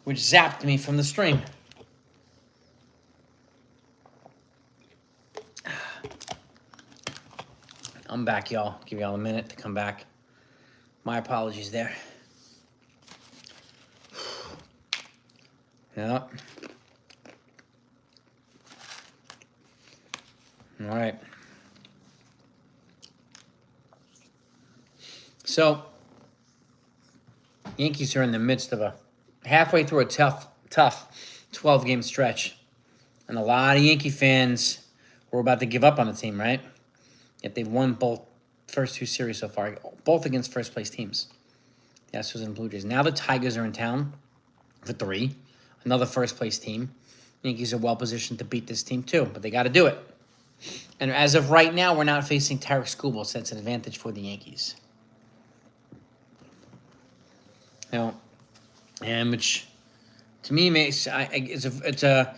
which zapped me from the stream. I'm back, y'all. Give y'all a minute to come back. My apologies there. Yeah. All right. So, Yankees are in the midst of halfway through a tough 12-game stretch. And a lot of Yankee fans were about to give up on the team, right? Yet they've won both first two series so far, both against first-place teams. The Astros and Blue Jays. Now the Tigers are in town for 3. Another first-place team. Yankees are well-positioned to beat this team, too, but they got to do it. And as of right now, we're not facing Tarek Skubal, so that's an advantage for the Yankees. You know, and which to me makes it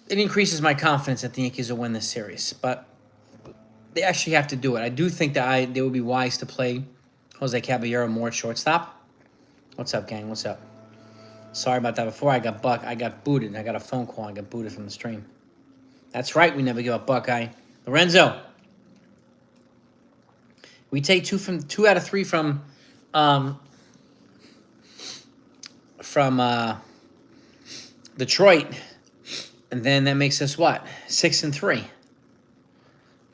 increases my confidence that the Yankees will win this series, but they actually have to do it. I do think that they would be wise to play Jose Caballero more at shortstop. What's up, gang? What's up? Sorry about that. Before I got booted. I got a phone call. I got booted from the stream. That's right. We never give up, Buckeye. Lorenzo. We take 2 out of 3 from Detroit, and then that makes us what? 6-3.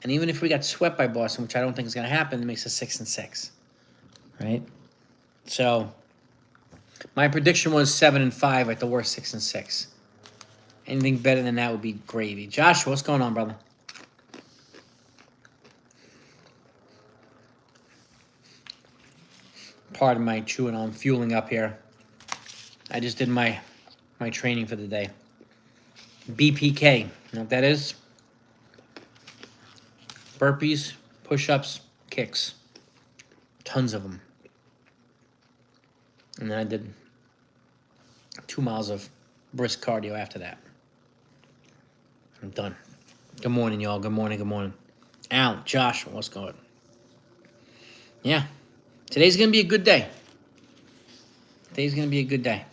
And even if we got swept by Boston, which I don't think is going to happen, it makes us 6-6. Right? So my prediction was 7-5, at the worst 6-6. Anything better than that would be gravy. Joshua, what's going on, brother? Pardon my chewing on, fueling up here. I just did my training for the day. BPK, you know what that is? Burpees, push-ups, kicks. Tons of them. And then I did 2 miles of brisk cardio after that. I'm done. Good morning, y'all. Good morning, good morning. Al, Josh, what's going on? Yeah. Today's going to be a good day. Today's going to be a good day.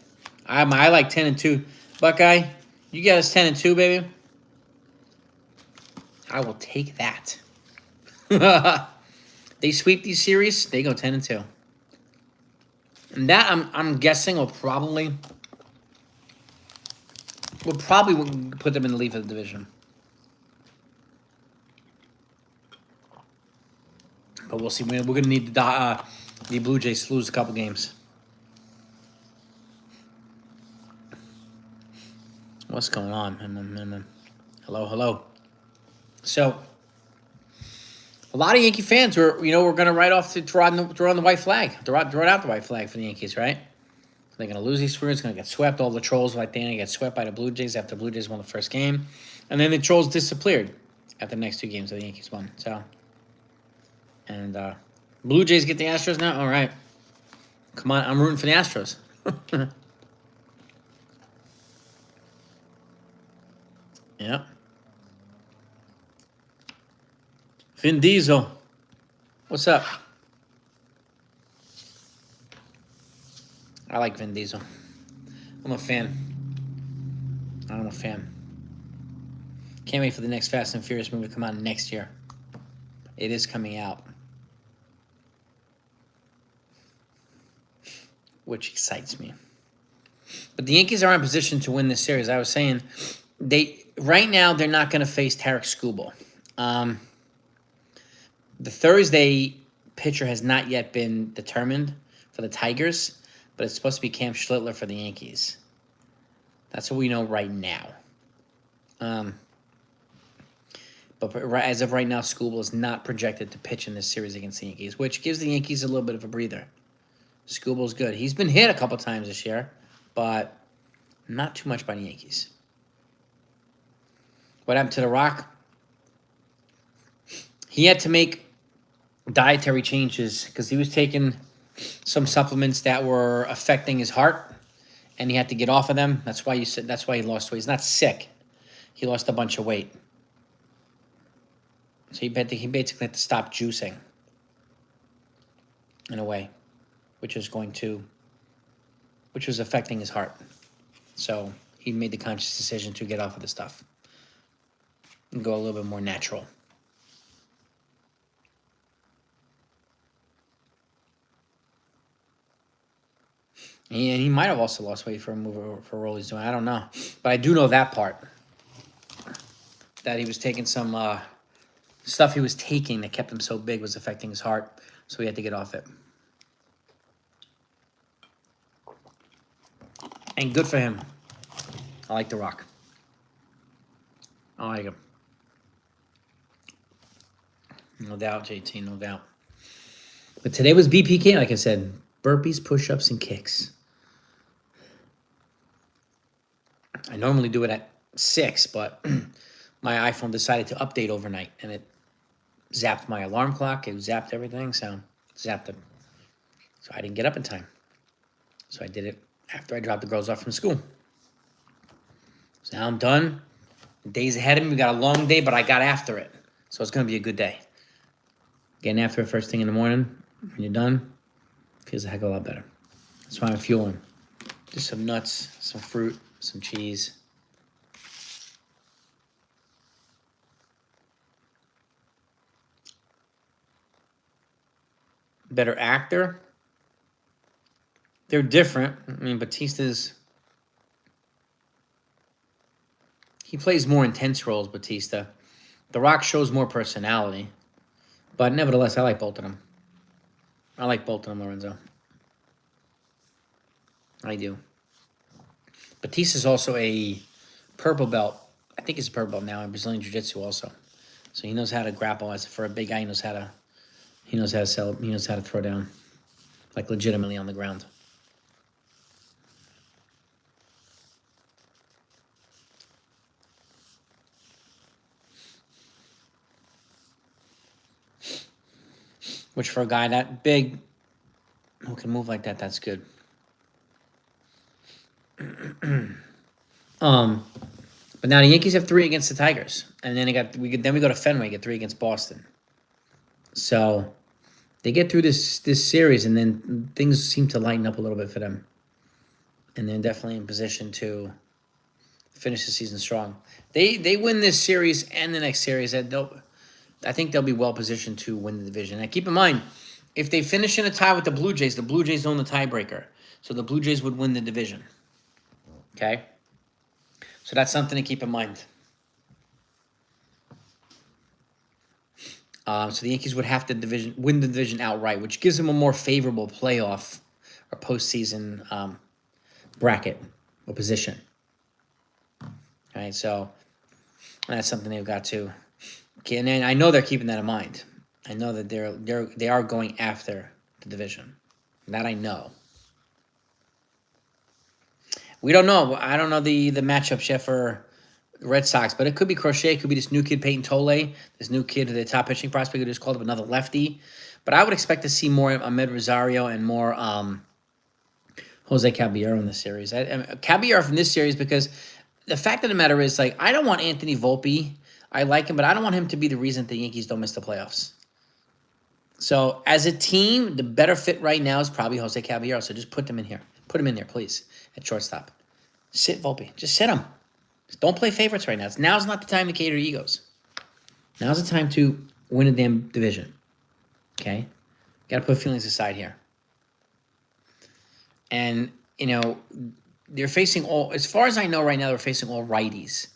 I like 10-2. Buckeye, you got us 10-2, baby. I will take that. They sweep these series, they go 10-2. And that I'm guessing will probably put them in the lead of the division. But we'll see. We're going to need the Blue Jays to lose a couple games. What's going on? Hello. So, a lot of Yankee fans we're going to write off to draw on the white flag. Draw out the white flag for the Yankees, right? They're going to lose these series. Going to get swept. All the trolls like they get swept by the Blue Jays after the Blue Jays won the first game. And then the trolls disappeared after the next 2 games that the Yankees won. So, and Blue Jays get the Astros now? All right. Come on, I'm rooting for the Astros. Yeah. Vin Diesel. What's up? I like Vin Diesel. I'm a fan. Can't wait for the next Fast and Furious movie to come out next year. It is coming out. Which excites me. But the Yankees are in position to win this series. I was saying, right now they're not going to face Tarek Skubal. The Thursday pitcher has not yet been determined for the Tigers, but it's supposed to be Cam Schlittler for the Yankees. That's what we know right now. But as of right now, Skubal is not projected to pitch in this series against the Yankees, which gives the Yankees a little bit of a breather. Skubal's good. He's been hit a couple times this year, but not too much by the Yankees. What happened to The Rock? He had to make dietary changes because he was taking some supplements that were affecting his heart, and he had to get off of them. That's why he lost weight. He's not sick. He lost a bunch of weight. So he basically had to stop juicing in a way, which was affecting his heart. So he made the conscious decision to get off of the stuff and go a little bit more natural. And he might have also lost weight for a move for a role he's doing. I don't know. But I do know that part. That he was taking some stuff he was taking that kept him so big was affecting his heart. So he had to get off it. And good for him. I like The Rock. I like him. No doubt, JT, no doubt. But today was BPK, like I said. Burpees, push-ups, and kicks. I normally do it at 6, but my iPhone decided to update overnight, and it zapped my alarm clock. It zapped everything, so zapped it. So I didn't get up in time. So I did it after I dropped the girls off from school. So now I'm done. The day's ahead of me. We got a long day, but I got after it. So it's going to be a good day. Getting after it first thing in the morning, when you're done, feels a heck of a lot better. That's why I'm fueling. Just some nuts, some fruit, some cheese. Better actor. They're different. I mean, Batista's... He plays more intense roles, Batista. The Rock shows more personality. But nevertheless, I like both of them. I like both of them, Lorenzo. I do. Batista's also a purple belt. I think he's a purple belt now in Brazilian Jiu-Jitsu also. So he knows how to grapple. As for a big guy, he knows how to sell. He knows how to throw down, like legitimately on the ground. Which for a guy that big who can move like that, that's good. But now the Yankees have 3 against the Tigers, and then we go to Fenway, get 3 against Boston. So they get through this series, and then things seem to lighten up a little bit for them, and they're definitely in position to finish the season strong. They win this series and the next series, I think they'll be well positioned to win the division. Now keep in mind, if they finish in a tie with the Blue Jays own the tiebreaker, so the Blue Jays would win the division. Okay? So that's something to keep in mind. So the Yankees would have to win the division outright, which gives them a more favorable playoff or postseason bracket or position. All right, so that's something they've got to. Okay, and then I know they're keeping that in mind. I know that they are going after the division. That I know. We don't know. I don't know the matchups yet for Red Sox, but it could be Crochet. It could be this new kid, Peyton Tole, this new kid, the top pitching prospect who just called up another lefty. But I would expect to see more Ahmed Rosario and more Jose Caballero in this series. Caballero from this series, because the fact of the matter is, like, I don't want Anthony Volpe. I like him, but I don't want him to be the reason the Yankees don't miss the playoffs. So as a team, the better fit right now is probably Jose Caballero. So just put them in here. Put him in there, please, at shortstop. Sit Volpe. Just sit him. Just don't play favorites right now. Now's not the time to cater to egos. Now's the time to win a damn division. Okay? Got to put feelings aside here. And, they're facing as far as I know right now, they're facing all righties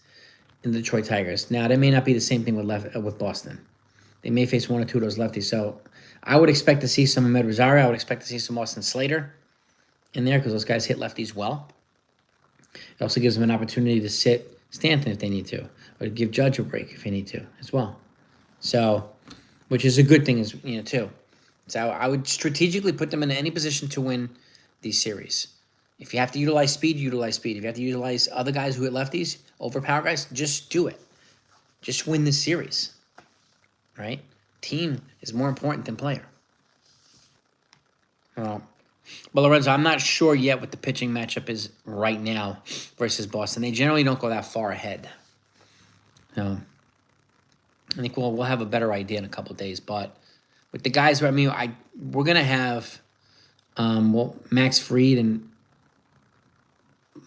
in the Detroit Tigers. Now, that may not be the same thing with Boston. They may face 1 or 2 of those lefties. So I would expect to see some Ahmed Rosario. I would expect to see some Austin Slater in there because those guys hit lefties well. It also gives them an opportunity to sit Stanton if they need to, or to give Judge a break if they need to as well. So, which is a good thing, too. So I would strategically put them in any position to win these series. If you have to utilize speed, utilize speed. If you have to utilize other guys who hit lefties, overpower guys, just do it. Just win this series, right? Team is more important than player. But Lorenzo, I'm not sure yet what the pitching matchup is right now versus Boston. They generally don't go that far ahead. I think we'll have a better idea in a couple of days. But with the guys, we're gonna have Max Fried and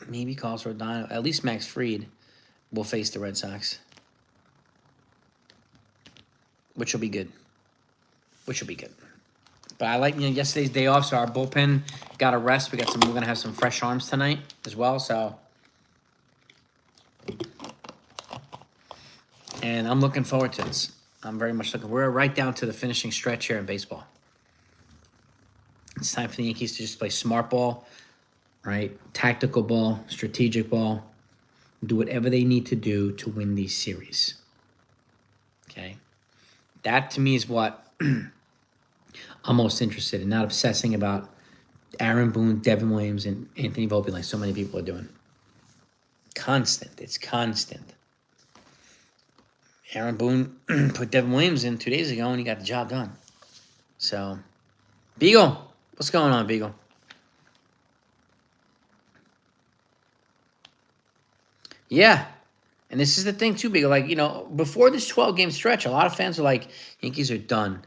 maybe Carlos Rodon. At least Max Fried will face the Red Sox, which will be good. Which will be good. But I like, yesterday's day off, so our bullpen got a rest. We're gonna have some fresh arms tonight as well. So, and I'm looking forward to this. I'm very much looking. We're right down to the finishing stretch here in baseball. It's time for the Yankees to just play smart ball, right? Tactical ball, strategic ball. Do whatever they need to do to win these series. Okay? That, to me, is what I'm most interested in. Not obsessing about Aaron Boone, Devin Williams, and Anthony Volpe like so many people are doing. Constant. It's constant. Aaron Boone put Devin Williams in 2 days ago, and he got the job done. So, Beagle, what's going on, Beagle? Yeah, and this is the thing too, Beagle. Like, before this 12-game stretch, a lot of fans are like, Yankees are done.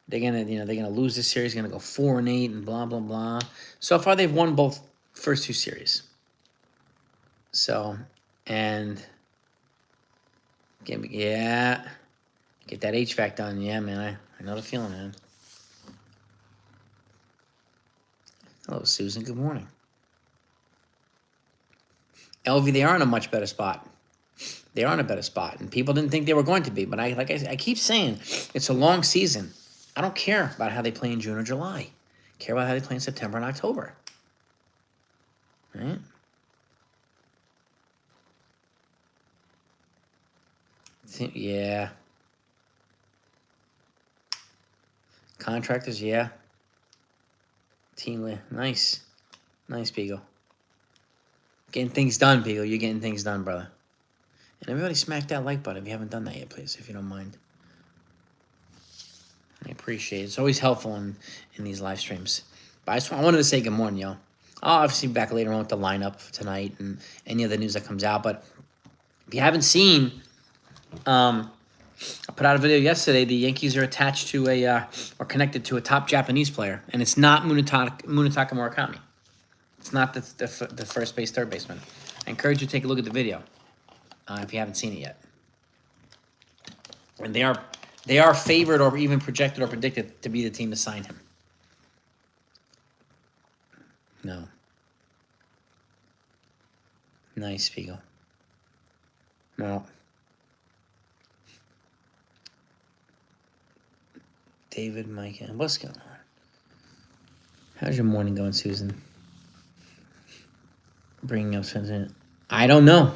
They're gonna lose this series. Gonna go 4-8 and blah blah blah. So far, they've won both first two series. So, and. Get that HVAC done. Yeah, man, I know the feeling, man. Hello, Susan. Good morning. LV, they are in a much better spot. They are in a better spot, and people didn't think they were going to be. But I keep saying, it's a long season. I don't care about how they play in June or July. I care about how they play in September and October. Right? Yeah. Contractors, yeah. Team, nice. Nice, Beagle. Getting things done, Beagle. You're getting things done, brother. And everybody smack that like button if you haven't done that yet, please, if you don't mind. I appreciate it. It's always helpful in these live streams. But I wanted to say good morning, y'all. I'll obviously be back later on with the lineup tonight and any other news that comes out. But if you haven't seen... I put out a video yesterday. The Yankees are attached to or connected to a top Japanese player, and it's not Munetaka Murakami. It's not the first base, third baseman. I encourage you to take a look at the video if you haven't seen it yet. And they are favored or even projected or predicted to be the team to sign him. No. Nice, Spiegel. No. David, Mike, what's going on? How's your morning going, Susan? Bringing up something. I don't know.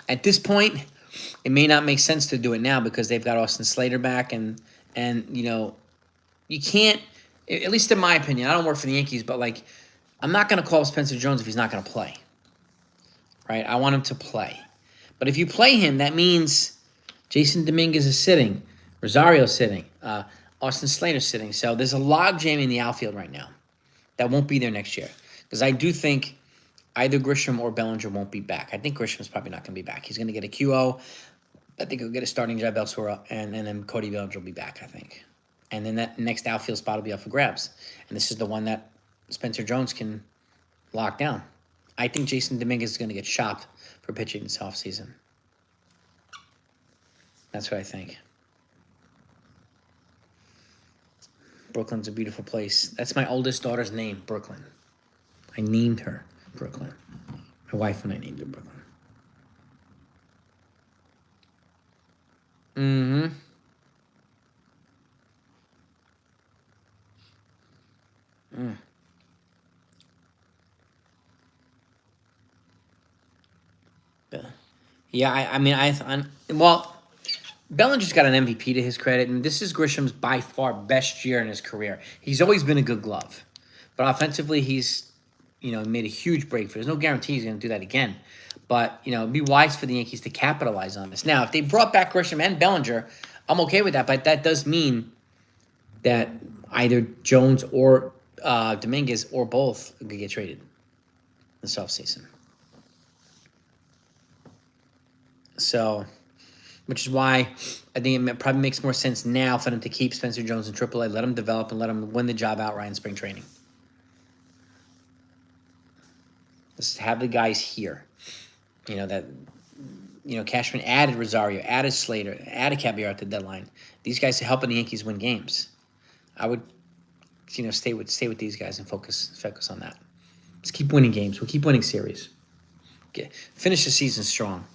At this point, it may not make sense to do it now because they've got Austin Slater back, and you can't. At least in my opinion, I don't work for the Yankees, but I'm not going to call Spencer Jones if he's not going to play. Right? I want him to play, but if you play him, that means Jason Dominguez is sitting. Rosario's sitting. Austin Slater's sitting. So there's a log jam in the outfield right now that won't be there next year. Because I do think either Grisham or Bellinger won't be back. I think Grisham's probably not going to be back. He's going to get a QO. I think he'll get a starting job elsewhere. And then Cody Bellinger will be back, I think. And then that next outfield spot will be up for grabs. And this is the one that Spencer Jones can lock down. I think Jason Dominguez is going to get shopped for pitching this offseason. That's what I think. Brooklyn's a beautiful place. That's my oldest daughter's name, Brooklyn. I named her Brooklyn. My wife and I named her Brooklyn. Mm-hmm. Yeah, well, Bellinger's got an MVP to his credit, and this is Grisham's by far best year in his career. He's always been a good glove, but offensively, he's made a huge breakthrough. There's no guarantee he's going to do that again, but it'd be wise for the Yankees to capitalize on this. Now, if they brought back Grisham and Bellinger, I'm okay with that, but that does mean that either Jones or Dominguez or both could get traded this offseason. So, which is why I think it probably makes more sense now for them to keep Spencer Jones in AAA, let him develop, and let him win the job outright in spring training. Let's have the guys here. Cashman added Rosario, added Slater, added Caballero at the deadline. These guys are helping the Yankees win games. I would, stay with these guys and focus on that. Let's keep winning games. We'll keep winning series. Finish the season strong.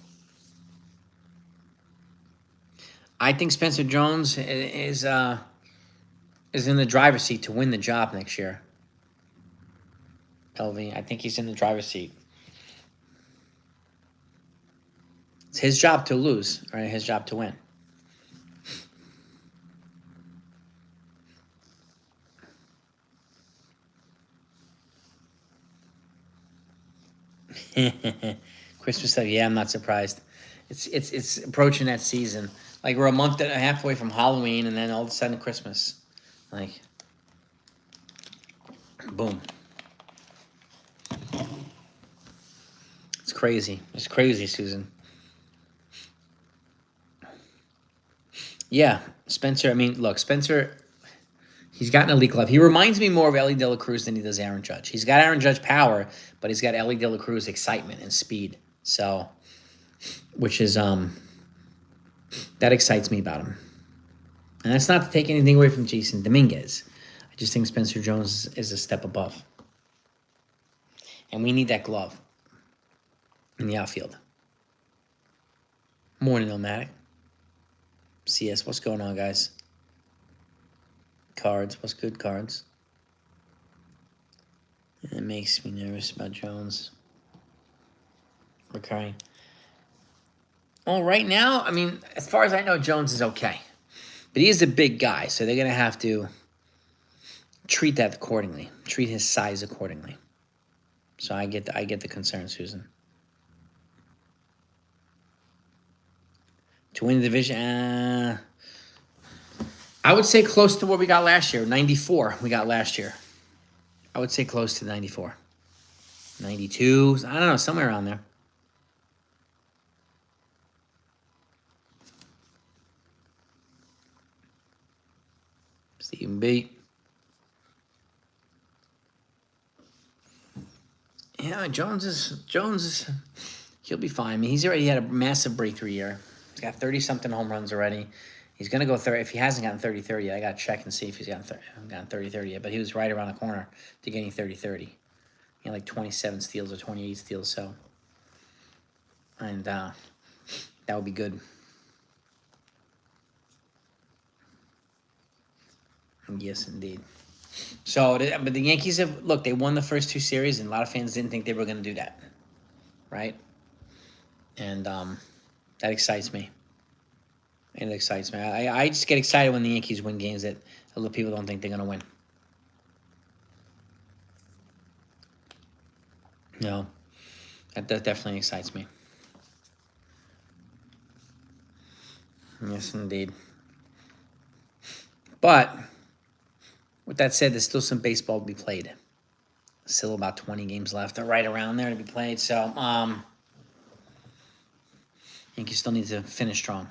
I think Spencer Jones is in the driver's seat to win the job next year. LV, I think he's in the driver's seat. It's his job to lose, right? His job to win. Christmas stuff, yeah, I'm not surprised. It's approaching that season. Like, we're a month and a half away from Halloween, and then all of a sudden Christmas. Like, boom. It's crazy. It's crazy, Susan. Yeah, Spencer, I mean, look, Spencer, he's got an elite glove. He reminds me more of Ellie De La Cruz than he does Aaron Judge. He's got Aaron Judge power, but he's got Ellie De La Cruz excitement and speed. So, which is, that excites me about him. And that's not to take anything away from Jason Dominguez. I just think Spencer Jones is a step above. And we need that glove in the outfield. Morning, Nomadic. CS, what's going on, guys? Cards, what's good, Cards? It makes me nervous about Jones. Recurring. Well, right now, I mean, as far as I know, Jones is okay. But he is a big guy, so they're going to have to treat that accordingly. Treat his size accordingly. So I get the concern, Susan. To win the division, I would say close to what we got last year. 94 we got last year. I would say close to 94. 92, I don't know, somewhere around there. Stephen B. Yeah, Jones is he'll be fine. I mean, he's already had a massive breakthrough year. He's got 30-something home runs already. He's going to go 30. If he hasn't gotten 30-30 yet, I got to check and see if he's gotten 30-30 yet. But he was right around the corner to getting 30-30. He had like 27 steals or 28 steals. So, and that would be good. Yes, indeed. So, but the Yankees have, look, they won the first two series, and a lot of fans didn't think they were going to do that, right? And that excites me. It excites me. I just get excited when the Yankees win games that a lot of people don't think they're going to win. No, that definitely excites me. Yes, indeed. But with that said, there's still some baseball to be played. Still about 20 games left, or right around there to be played. So, Yankees still need to finish strong.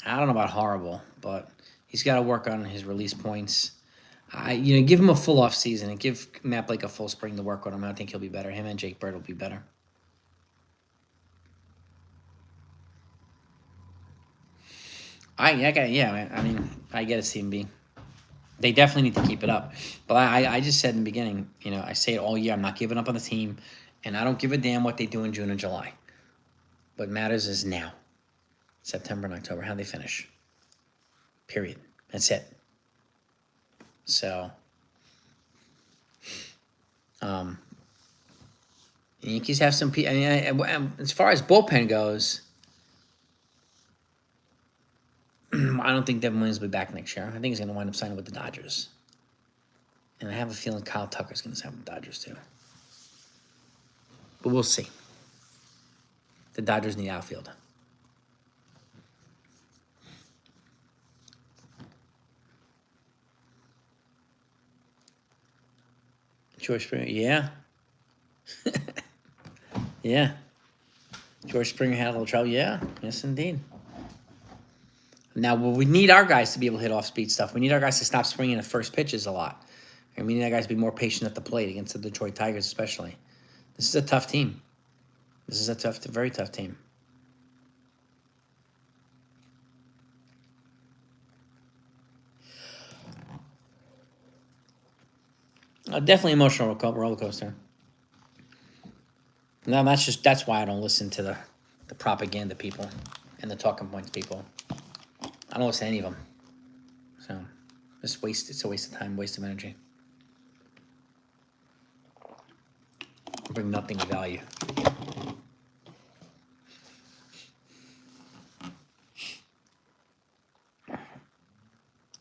I don't know about horrible, but he's got to work on his release points. Give him a full off season and give Matt Blake a full spring to work on him. I think he'll be better. Him and Jake Bird will be better. I get a C and B. They definitely need to keep it up. But I just said in the beginning, I say it all year, I'm not giving up on the team, and I don't give a damn what they do in June and July. What matters is now. September and October, how they finish. Period. That's it. So, the Yankees have some. As far as bullpen goes, I don't think Devin Williams will be back next year. I think he's going to wind up signing with the Dodgers, and I have a feeling Kyle Tucker's going to sign with the Dodgers too. But we'll see. The Dodgers need outfield. George Springer, yeah. Yeah. George Springer had a little trouble. Yeah, yes, indeed. Now, we need our guys to be able to hit off-speed stuff. We need our guys to stop swinging at first pitches a lot. I mean, that guy's be more patient at the plate against the Detroit Tigers, especially. This is a tough team. This is a very tough team. Definitely emotional roller coaster. No, that's why I don't listen to the propaganda people and the talking points people. I don't listen to any of them. So it's a waste of time, waste of energy. Bring nothing of value.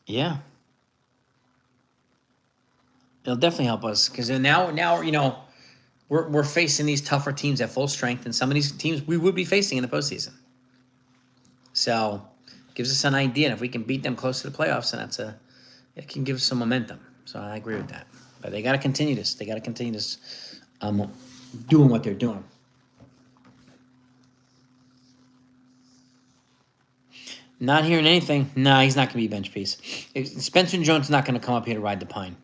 Yeah. It'll definitely help us because now you know we're facing these tougher teams at full strength, and some of these teams we would be facing in the postseason. So gives us an idea, and if we can beat them close to the playoffs, and it can give us some momentum. So I agree with that. But they got to continue this. They got to continue this, doing what they're doing. Not hearing anything. Nah, he's not going to be a bench piece. Spencer Jones is not going to come up here to ride the pine.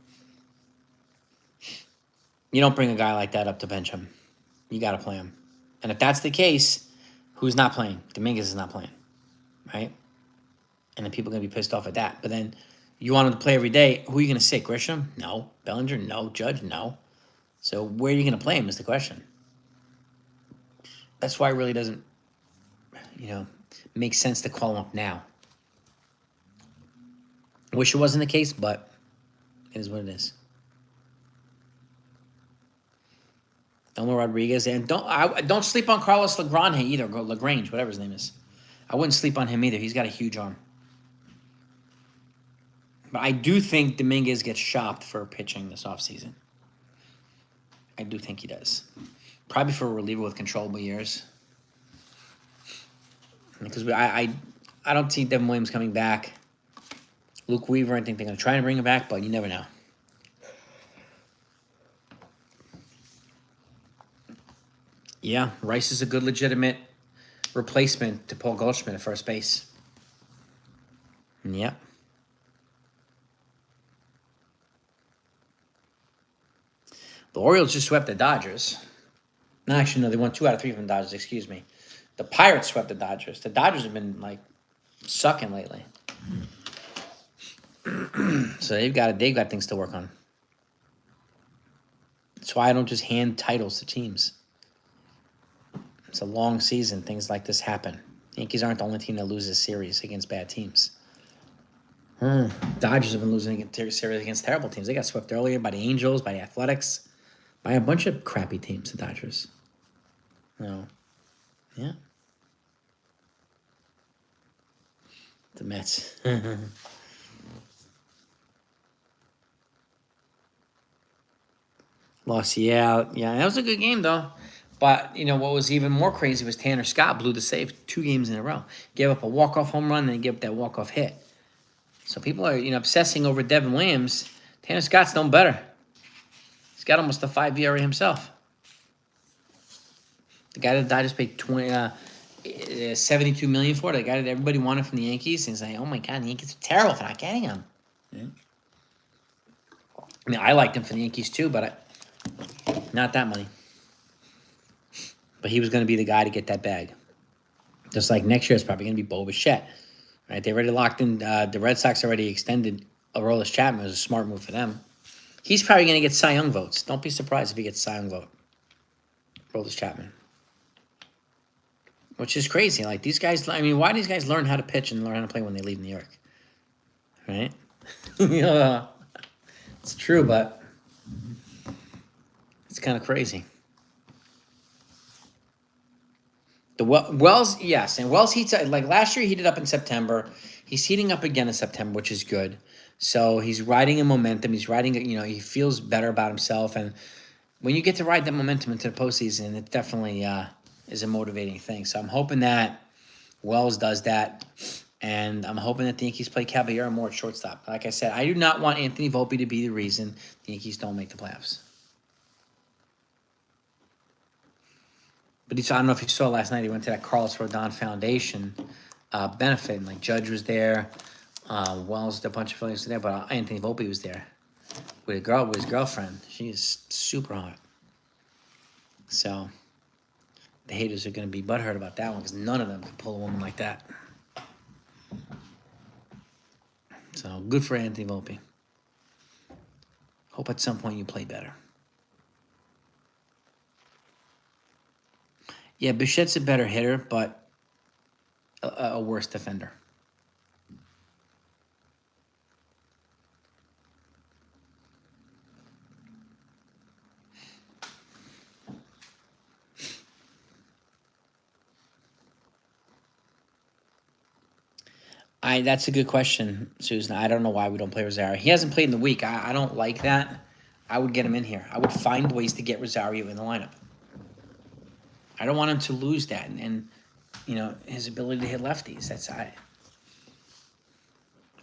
You don't bring a guy like that up to bench him. You got to play him. And if that's the case, who's not playing? Dominguez is not playing, right? And then people are going to be pissed off at that. But then you want him to play every day. Who are you going to sit? Grisham? No. Bellinger? No. Judge? No. So where are you going to play him is the question. That's why it really doesn't, make sense to call him up now. I wish it wasn't the case, but it is what it is. Elmer Rodriguez, and don't sleep on Carlos Lagrange either. Lagrange, whatever his name is. I wouldn't sleep on him either. He's got a huge arm. But I do think Dominguez gets shopped for pitching this offseason. I do think he does. Probably for a reliever with controllable years. Because I don't see Devin Williams coming back. Luke Weaver, I think they're going to try to bring him back, but you never know. Yeah, Rice is a good, legitimate replacement to Paul Goldschmidt at first base. Yep. The Orioles just swept the Dodgers. No, actually, no, they won 2 out of 3 from the Dodgers, excuse me. The Pirates swept the Dodgers. The Dodgers have been, sucking lately. So they've got things to work on. That's why I don't just hand titles to teams. It's a long season. Things like this happen. The Yankees aren't the only team that loses a series against bad teams. Dodgers have been losing a series against terrible teams. They got swept earlier by the Angels, by the Athletics, by a bunch of crappy teams, the Dodgers. No. Yeah. The Mets. Lost, yeah. That was a good game, though. But, what was even more crazy was Tanner Scott blew the save 2 games in a row. Gave up a walk-off home run, and gave up that walk-off hit. So people are, obsessing over Devin Williams. Tanner Scott's done better. He's got almost a 5 ERA himself. The guy that Dodgers paid $72 million for, the guy that everybody wanted from the Yankees, and he's like, oh my God, the Yankees are terrible for not getting him. Yeah. I mean, I liked him for the Yankees too, but not that money. But he was going to be the guy to get that bag. Just like next year, it's probably going to be Bo Bichette. Right? They already locked in. The Red Sox already extended Aroldis Chapman. It was a smart move for them. He's probably going to get Cy Young votes. Don't be surprised if he gets Cy Young vote. Aroldis Chapman. Which is crazy. Like, these guys, why do these guys learn how to pitch and learn how to play when they leave New York? Right? It's true, but it's kind of crazy. The Wells, yes, and Wells heats like last year. He heated up in September. He's heating up again in September, which is good. So he's riding a momentum. He's riding, he feels better about himself. And when you get to ride that momentum into the postseason, it definitely is a motivating thing. So I'm hoping that Wells does that, and I'm hoping that the Yankees play Caballero more at shortstop. Like I said, I do not want Anthony Volpe to be the reason the Yankees don't make the playoffs. But I don't know if you saw last night, he went to that Carlos Rodon Foundation benefit, and Judge was there, Wells, a bunch of Phillies were there, but Anthony Volpe was there. with his girlfriend. She is super hot. So the haters are going to be butthurt about that one because none of them can pull a woman like that. So good for Anthony Volpe. Hope at some point you play better. Yeah, Bichette's a better hitter, but a worse defender. That's a good question, Susan. I don't know why we don't play Rosario. He hasn't played in the week. I don't like that. I would get him in here. I would find ways to get Rosario in the lineup. I don't want him to lose that and his ability to hit lefties.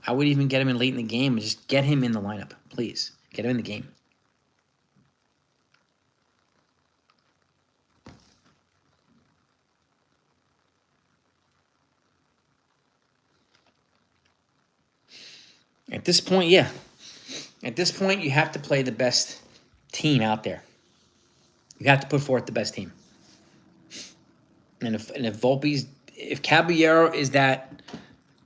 I would even get him in late in the game and just get him in the lineup, please. Get him in the game. At this point, yeah. At this point, you have to play the best team out there. You have to put forth the best team. And if Caballero is that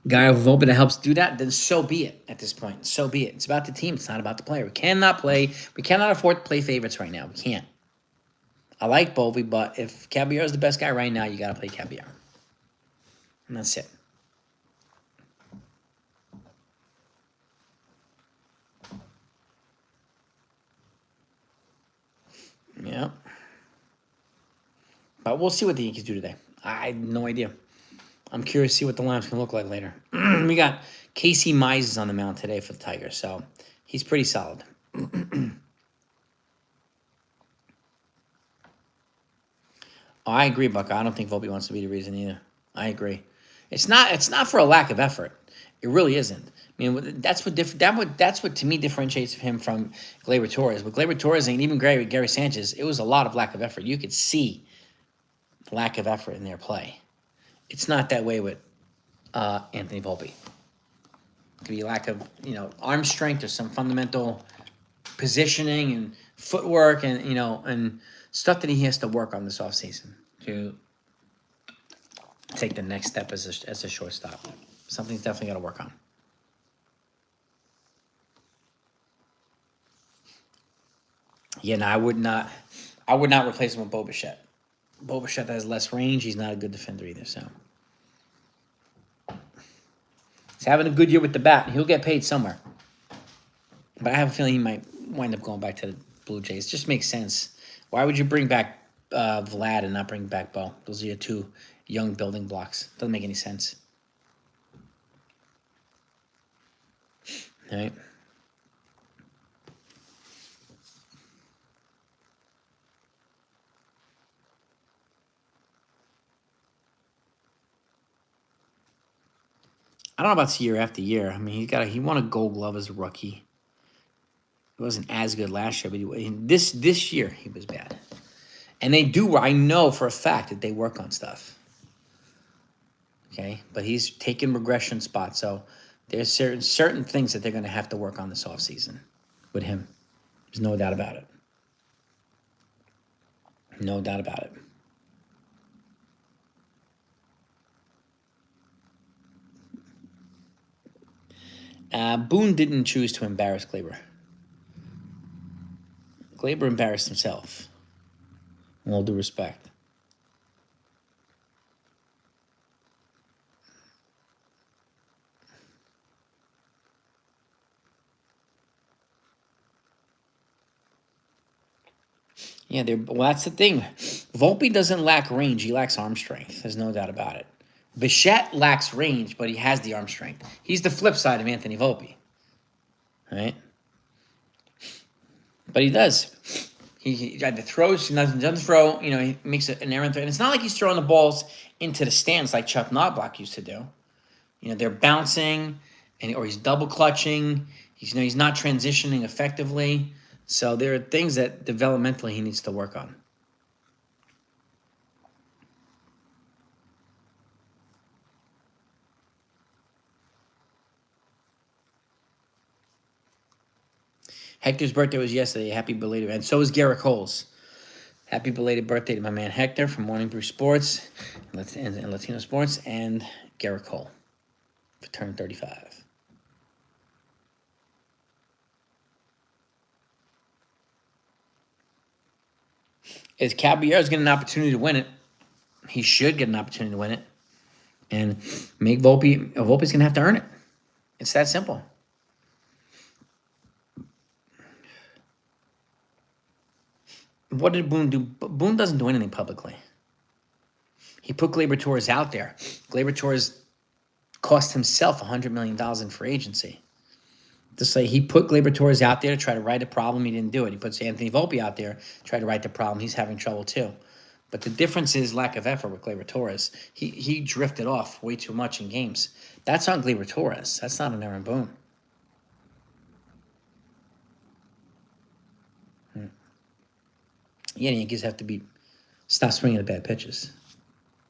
guy of Volpe that helps do that, then so be it at this point. So be it. It's about the team. It's not about the player. We cannot afford to play favorites right now. We can't. I like Volpe, but if Caballero is the best guy right now, you got to play Caballero. And that's it. Yeah. But we'll see what the Yankees do today. I have no idea. I'm curious to see what the lineup's going to look like later. We got Casey Mize on the mound today for the Tigers, so he's pretty solid. I agree, Buck. I don't think Volpe wants to be the reason either. I agree. It's not for a lack of effort. It really isn't. I mean, that's what to me differentiates him from Gleyber Torres. With Gleyber Torres and even Gary Sanchez, it was a lot of lack of effort. You could see lack of effort in their play. It's not that way with Anthony Volpe. It could be lack of arm strength or some fundamental positioning and footwork and stuff that he has to work on this offseason to take the next step as a shortstop. Something's definitely got to work on. Yeah, no, I would not replace him with Bo Bichette. Bo Bichette has less range. He's not a good defender either, so. He's having a good year with the bat. He'll get paid somewhere. But I have a feeling he might wind up going back to the Blue Jays. It just makes sense. Why would you bring back Vlad and not bring back Bo? Those are your two young building blocks. Doesn't make any sense. All right. I don't know about year after year. I mean, he won a Gold Glove as a rookie. He wasn't as good last year, but this year he was bad. And they do. I know for a fact that they work on stuff. Okay, but he's taken regression spots, so there's certain things that they're going to have to work on this offseason with him. There's no doubt about it. No doubt about it. Boone didn't choose to embarrass Gleyber. Gleyber embarrassed himself. With all due respect. Yeah, well, that's the thing. Volpe doesn't lack range. He lacks arm strength. There's no doubt about it. Bichette lacks range, but he has the arm strength. He's the flip side of Anthony Volpe. Right? But he does. He either throws, he doesn't throw, he makes an errant throw. And it's not like he's throwing the balls into the stands like Chuck Knobloch used to do. They're bouncing, or he's double clutching. He's not transitioning effectively. So there are things that developmentally he needs to work on. Hector's birthday was yesterday. Happy belated. And so is Garrett Cole's. Happy belated birthday to my man Hector from Morning Brew Sports and Latino Sports, and Garrett Cole for turning 35. Is Caballero's getting an opportunity to win it? He should get an opportunity to win it. And make Volpe's going to have to earn it. It's that simple. What did Boone do? Boone doesn't do anything publicly. He put Gleyber Torres out there. Gleyber Torres cost himself $100 million in free agency. Just like he put Gleyber Torres out there to try to right a problem, he didn't do it. He puts Anthony Volpe out there to try to right the problem. He's having trouble too. But the difference is lack of effort with Gleyber Torres. He drifted off way too much in games. That's on Gleyber Torres. That's not on Aaron Boone. Yeah, the Yankees have to stop swinging at bad pitches.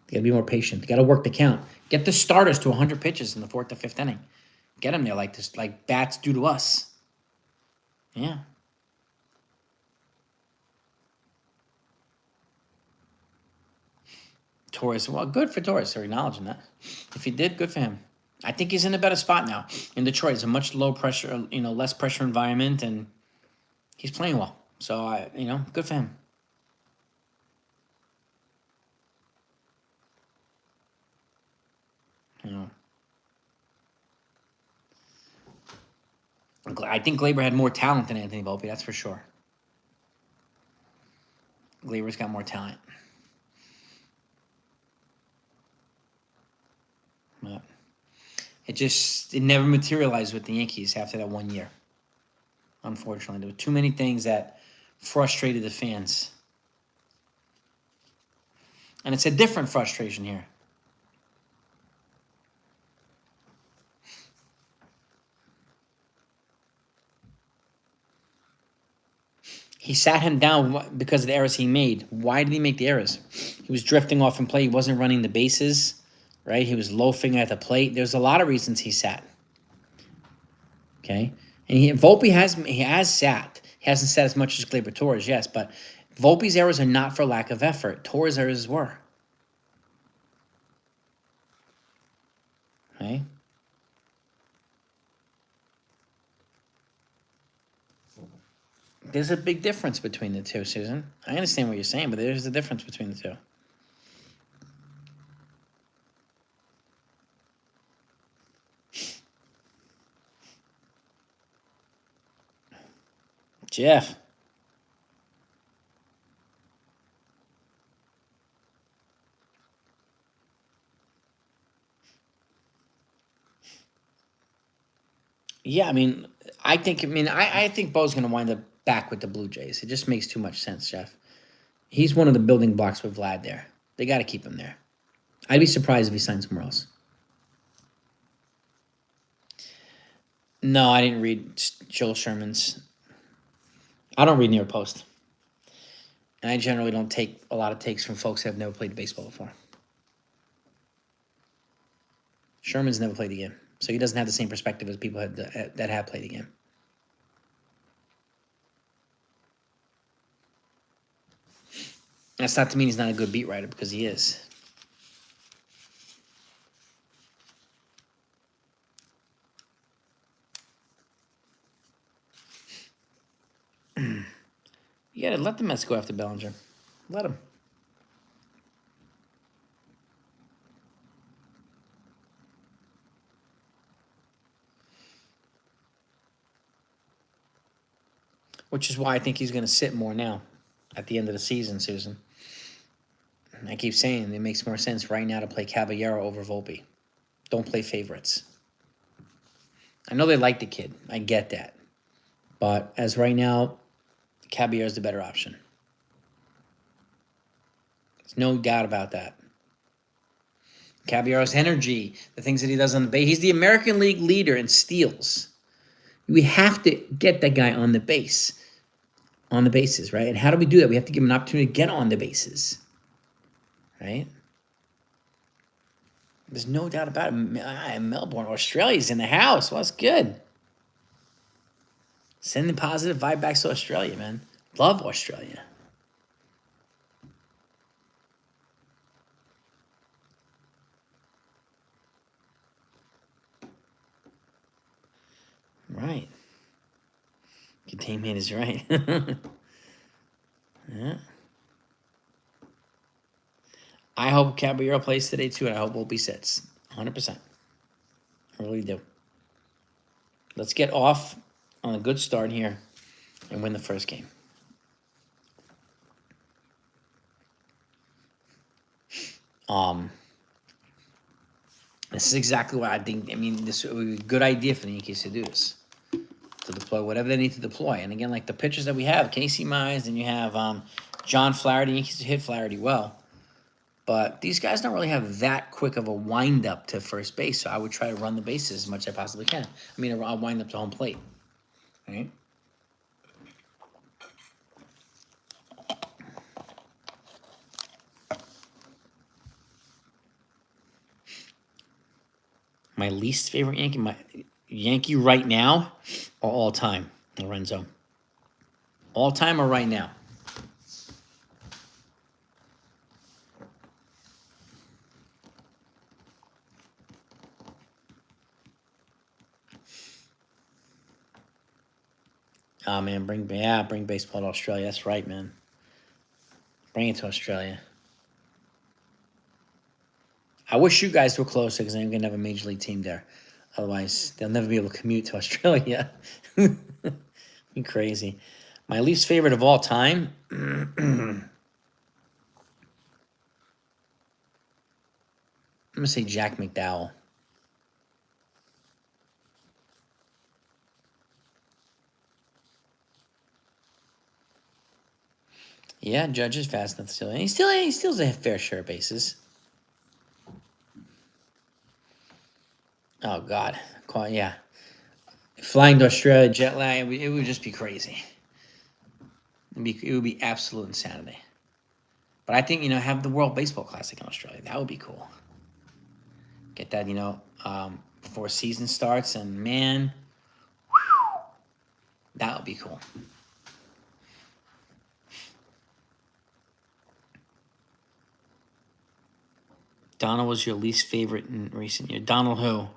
They got to be more patient. They got to work the count. Get the starters to 100 pitches in the 4th to 5th inning. Get them there like this, like bats do to us. Yeah. Torres, well, good for Torres for acknowledging that. If he did, good for him. I think he's in a better spot now. In Detroit, it's a much low pressure, less pressure environment, and he's playing well. So, good for him. I think Gleyber had more talent than Anthony Volpe, that's for sure. Gleyber's got more talent. But it never materialized with the Yankees after that 1 year. Unfortunately, there were too many things that frustrated the fans. And it's a different frustration here. He sat him down because of the errors he made. Why did he make the errors? He was drifting off in play. He wasn't running the bases, right? He was loafing at the plate. There's a lot of reasons he sat. Okay? And Volpe has sat. He hasn't sat as much as Gleyber Torres, yes, but Volpe's errors are not for lack of effort. Torres' errors were. Okay? There's a big difference between the two, Susan. I understand what you're saying, but there's a difference between the two. Jeff. Yeah, I think Bo's going to wind up back with the Blue Jays. It just makes too much sense, Jeff. He's one of the building blocks with Vlad there. They got to keep him there. I'd be surprised if he signed somewhere else. No, I didn't read Joel Sherman's. I don't read New York Post. And I generally don't take a lot of takes from folks who have never played baseball before. Sherman's never played the game, so he doesn't have the same perspective as people that have played the game. That's not to mean he's not a good beat writer, because he is. You gotta let the Mets go after Bellinger. Let him. Which is why I think he's going to sit more now at the end of the season, Susan. I keep saying it makes more sense right now to play Caballero over Volpe. Don't play favorites. I know they like the kid. I get that. But as right now, Caballero is the better option. There's no doubt about that. Caballero's energy, the things that he does on the base. He's the American League leader in steals. We have to get that guy on the bases, right? And how do we do that? We have to give him an opportunity to get on the bases, right? There's no doubt about it. Melbourne, Australia's in the house. Well, that's good. Sending positive vibe back to Australia, man. Love Australia. Right. Containment is right. Yeah. I hope Caballero plays today too, and I hope Volpe sits. 100%. I really do. Let's get off on a good start here and win the first game. This is exactly what I think. I mean, this would be a good idea for the Yankees to do this. To deploy whatever they need to deploy. And again, like the pitchers that we have, Casey Mize, and you have John Flaherty. Yankees hit Flaherty well. But these guys don't really have that quick of a wind-up to first base, so I would try to run the bases as much as I possibly can. I mean, I'll wind up to home plate. Right? My least favorite Yankee, my Yankee right now or all time, Lorenzo? All time or right now? Oh man, bring baseball to Australia. That's right, man. Bring it to Australia. I wish you guys were closer because I'm gonna have a major league team there. Otherwise, they'll never be able to commute to Australia. Be crazy. My least favorite of all time. I'm gonna say Jack McDowell. Yeah, Judge is fast enough still. And he steals a fair share of bases. Oh God, yeah. Flying to Australia, jet lag, it would just be crazy. It would be absolute insanity. But I think, have the World Baseball Classic in Australia. That would be cool. Get that, before season starts, and man, whew, that would be cool. Donald was your least favorite in recent years. Donald who?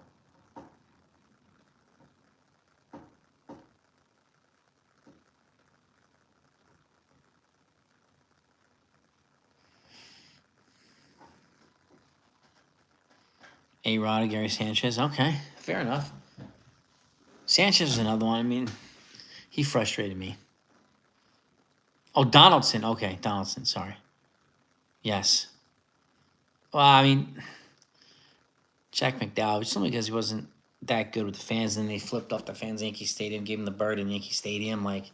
A-Rod or Gary Sanchez. Okay, fair enough. Sanchez is another one. I mean, he frustrated me. Oh, Donaldson. Okay, Donaldson. Sorry. Yes. Well, I mean, Jack McDowell, just only because he wasn't that good with the fans, and they flipped off the fans at Yankee Stadium, gave him the bird in Yankee Stadium. Like,